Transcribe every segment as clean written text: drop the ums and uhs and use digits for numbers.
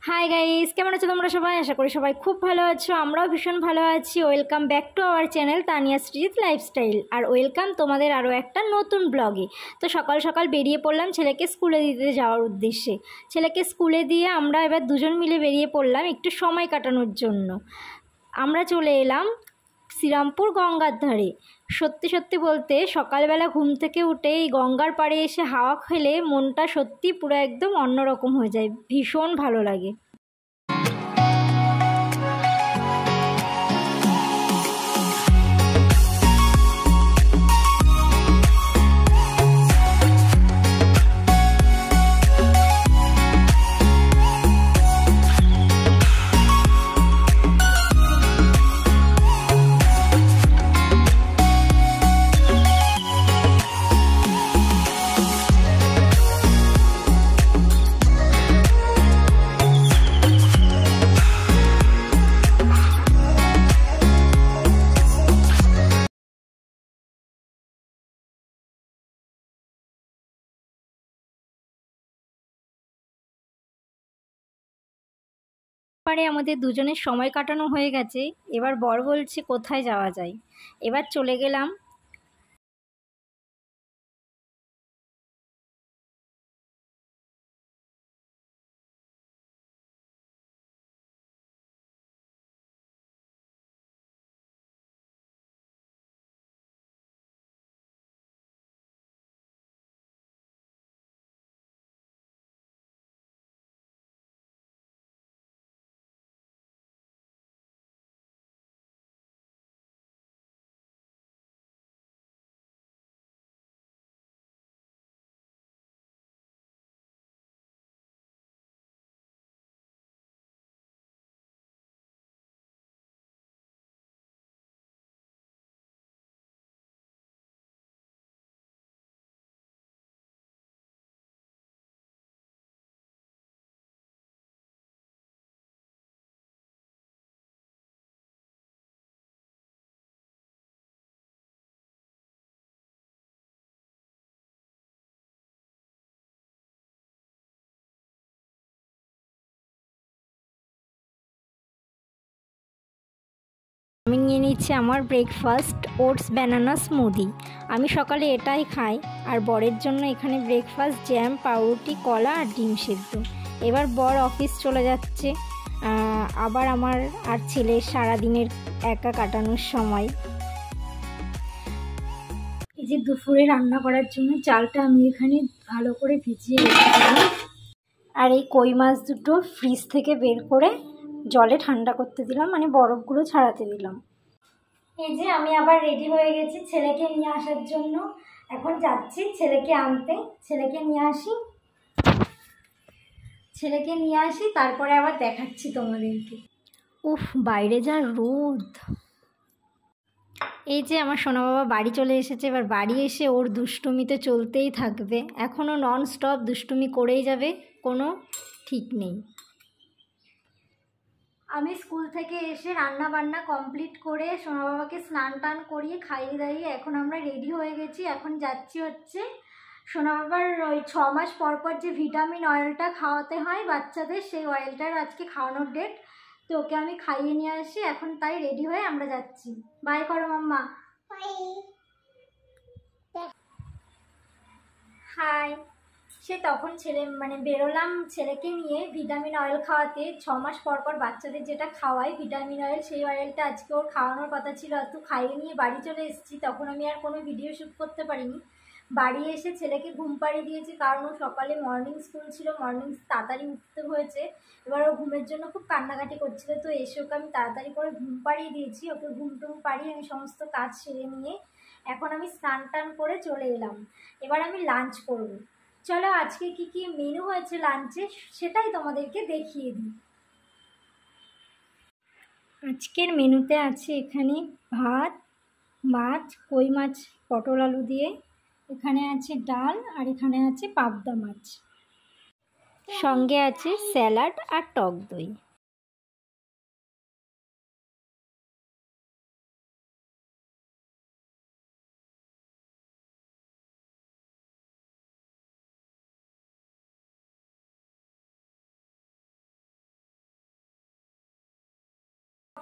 Hi guys, কেমন আছো তোমরা সবাই? আশা করি সবাই খুব ভালো আছো। আমরাও ভীষণ ভালো আছি। Welcome back to our channel Taniya Srijit lifestyle, আর ওয়েলকাম তোমাদের আরও একটা নতুন ব্লগে। তো সকাল সকাল বেরিয়ে পড়লাম ছেলেকে স্কুলে দিতে যাওয়ার উদ্দেশ্যে। ছেলেকে স্কুলে দিয়ে আমরা এবার দুজন মিলে বেরিয়ে পড়লাম একটু সময় কাটানোর জন্য। আমরা চলে এলাম শ্রীরামপুর গঙ্গার ধারে। সত্যি সত্যি বলতে সকালবেলা ঘুম থেকে উঠে এই গঙ্গার পাড়ে এসে হাওয়া খেলে মনটা সত্যি পুরো একদম অন্যরকম হয়ে যায়, ভীষণ ভালো লাগে। পারে আমাদের দুজনের সময় কাটানো হয়ে গেছে। এবার বর বলছে কোথায় যাওয়া যায়। এবার চলে গেলাম আমি নিয়ে নিচ্ছি আমার ব্রেকফাস্ট, ওটস ব্যানানা স্মুদি। আমি সকালে এটাই খাই। আর বরের জন্য এখানে ব্রেকফাস্ট জ্যাম, পাউরুটি, কলা আর ডিম সেদ্ধ। এবার বর অফিস চলে যাচ্ছে। আবার আমার আর ছেলের সারাদিনের একা কাটানোর সময়। এই যে দুপুরে রান্না করার জন্য চালটা আমি এখানে ভালো করে ভিজিয়ে রেখেছিলাম। আর এই কই মাছ দুটো ফ্রিজ থেকে বের করে জলে ঠান্ডা করতে দিলাম, মানে বরফগুলো ছাড়াতে দিলাম। এই যে আমি আবার রেডি হয়ে গেছি ছেলেকে নিয়ে আসার জন্য। এখন যাচ্ছি ছেলেকে আনতে। ছেলেকে নিয়ে আসি তারপরে আবার দেখাচ্ছি তোমাদেরকে। উফ, বাইরে যা রোদ। এই যে আমার সোনা বাবা বাড়ি চলে এসেছে। এবার বাড়ি এসে ওর দুষ্টুমি তো চলতেই থাকবে, এখনও নন স্টপ দুষ্টুমি করেই যাবে, কোনো ঠিক নেই। আমি স্কুল থেকে এসে রান্না বান্না কমপ্লিট করে সোনা বাবাকে স্নান টান করিয়ে খাইয়ে দাইয়ে এখন আমরা রেডি হয়ে গেছি। এখন যাচ্ছি হচ্ছে সোনা বাবার ওই 6 মাস পর পর যে ভিটামিন অয়েলটা খাওয়াতে হয় বাচ্চাদের, সেই অয়েলটার আজকে খাওয়ানোর ডেট। তো ওকে আমি খাইয়ে নিয়ে আসি এখন, তাই রেডি হয়ে আমরা যাচ্ছি। বাই করো মাম্মা। হাই। সে তখন বেরোলাম ছেলেকে নিয়ে ভিটামিন অয়েল খাওয়াতে। 6 মাস পর পর বাচ্চাদের যেটা খাওয়ায় ভিটামিন অয়েল, সেই অয়েলটা আজকে ওর খাওয়ানোর কথা ছিল। তো খাইয়ে নিয়ে বাড়ি চলে এসেছি। তখন আমি আর কোনো ভিডিও শ্যুট করতে পারিনি। বাড়ি এসে ছেলেকে ঘুম পাড়িয়ে দিয়েছি, কারণ ও সকালে মর্নিং স্কুল ছিল, মর্নিং তাড়াতাড়ি উঠতে হয়েছে। এবার ও ঘুমের জন্য খুব কান্নাকাটি করছিল। তো এসে ওকে আমি তাড়াতাড়ি করে ঘুম পাড়িয়ে দিয়েছি। ওকে ঘুম টুম পাড়িয়ে আমি সমস্ত কাজ সেরে নিয়ে এখন আমি স্নান টান করে চলে এলাম। এবার আমি লাঞ্চ করব। চলো আজকে কি কি মেনু হয়েছে লাঞ্চে সেটাই তোমাদেরকে দেখিয়ে দিই। আজকের মেনুতে আছে এখানে ভাত, মাছ, কই মাছ পটল আলু দিয়ে, এখানে আছে ডাল, আর এখানে আছে পাবদা মাছ, সঙ্গে আছে স্যালাড আর টক দই।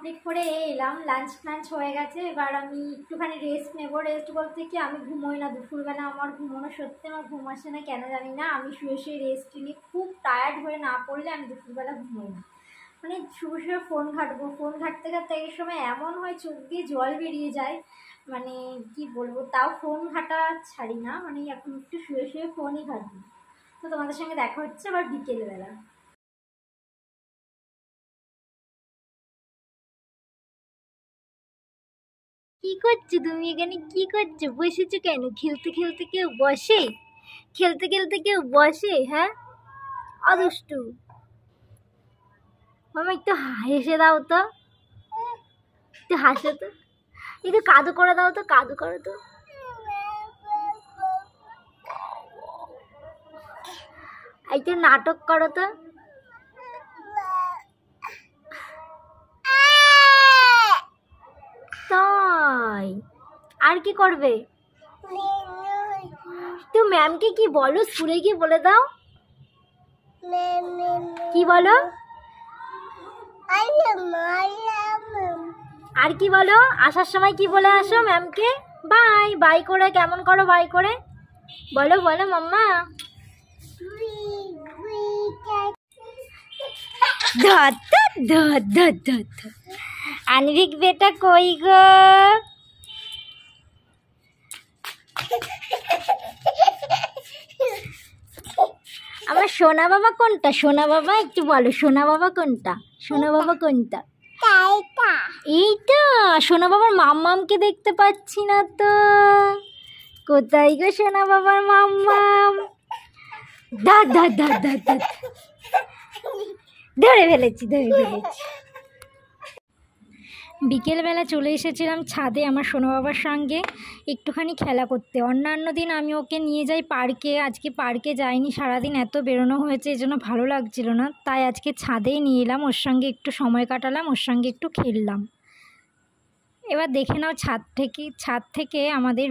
কমপ্লিট করে এলাম, লাঞ্চ হয়ে গেছে। এবার আমি একটুখানি রেস্ট নেবো। রেস্ট বলতে কি, আমি ঘুমোই না দুপুরবেলা, আমার ঘুমোনো সত্যি আমার ঘুম আসে না, কেন জানি না। আমি শুয়ে রেস্ট নিই, খুব টায়ার্ড হয়ে না পড়লে আমি দুপুরবেলা ঘুমোই না। মানে শুয়ে ফোন ঘাঁটবো, ফোন ঘাঁটতে এই সময় এমন হয় চোখ দিয়ে জল বেরিয়ে যায়, মানে কি বলবো। তাও ফোন ঘাঁটা ছাড়ি না, মানে এখন একটু শুয়ে ফোনই ঘাঁটবো। তো তোমাদের সঙ্গে দেখা হচ্ছে আবার বিকেলবেলা। কি করছো তুমি এখানে? কি করছো? বসেছো কেন? খেলতে খেলতে কেউ বসে? খেলতে খেলতে কেউ বসে? হ্যাঁ, অদুষ্টু। মামা একটু হেসে দাও তো, একটু হাসো তো, একটু কাদু করে দাও তো, কাদু করো তো। একটু নাটক করো তো। তাই আর কি করবে? তো ম্যামকে কি বলো, স্কুলে গিয়ে বলে দাও। কি বলো? আর কি বলো? আসার সময় কি বলে আসো ম্যামকে? বাই বাই করে কেমন করো? বাই করে বলো, বলো মাম্মা। আনবিক বেটা কই গো? আমার সোনা বাবা কোনটা? সোনা বাবা একটু বলো, সোনা বাবা কোনটা? সোনা বাবা কোনটা? এইটা সোনা বাবার মাম্মামকে দেখতে পাচ্ছি না তো। কোথায় গো সোনা বাবার মাম্মাম? ধরে ফেলেছি। বিকেলবেলা চলে এসেছিলাম ছাদে আমার সোনা বাবার সঙ্গে একটুখানি খেলা করতে। অন্যান্য দিন আমি ওকে নিয়ে যাই পার্কে, আজকে পার্কে যাইনি, সারাদিন এত বেরোনো হয়েছে, এই জন্য ভালো লাগছিল না, তাই আজকে ছাদেই নিয়ে এলাম, ওর সঙ্গে একটু সময় কাটালাম, ওর সঙ্গে একটু খেললাম। এবার দেখে নাও ছাদ থেকে আমাদের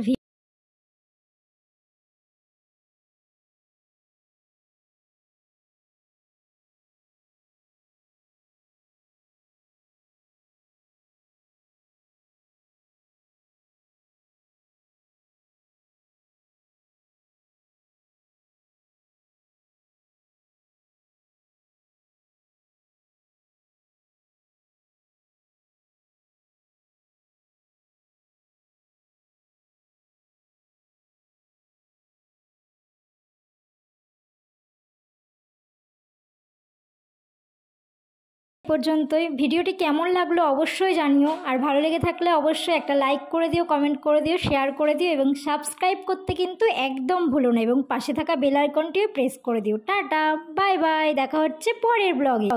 পর্যন্তই। ভিডিওটি কেমন লাগলো অবশ্যই জানিও, আর ভালো লেগে থাকলে অবশ্যই একটা লাইক করে দিও, কমেন্ট করে দিও, শেয়ার করে দিও এবং সাবস্ক্রাইব করতে কিন্তু একদম ভুলো না এবং পাশে থাকা বেল আইকনটিও প্রেস করে দিও। টাটা, বাই বাই, দেখা হচ্ছে পরের ব্লগে।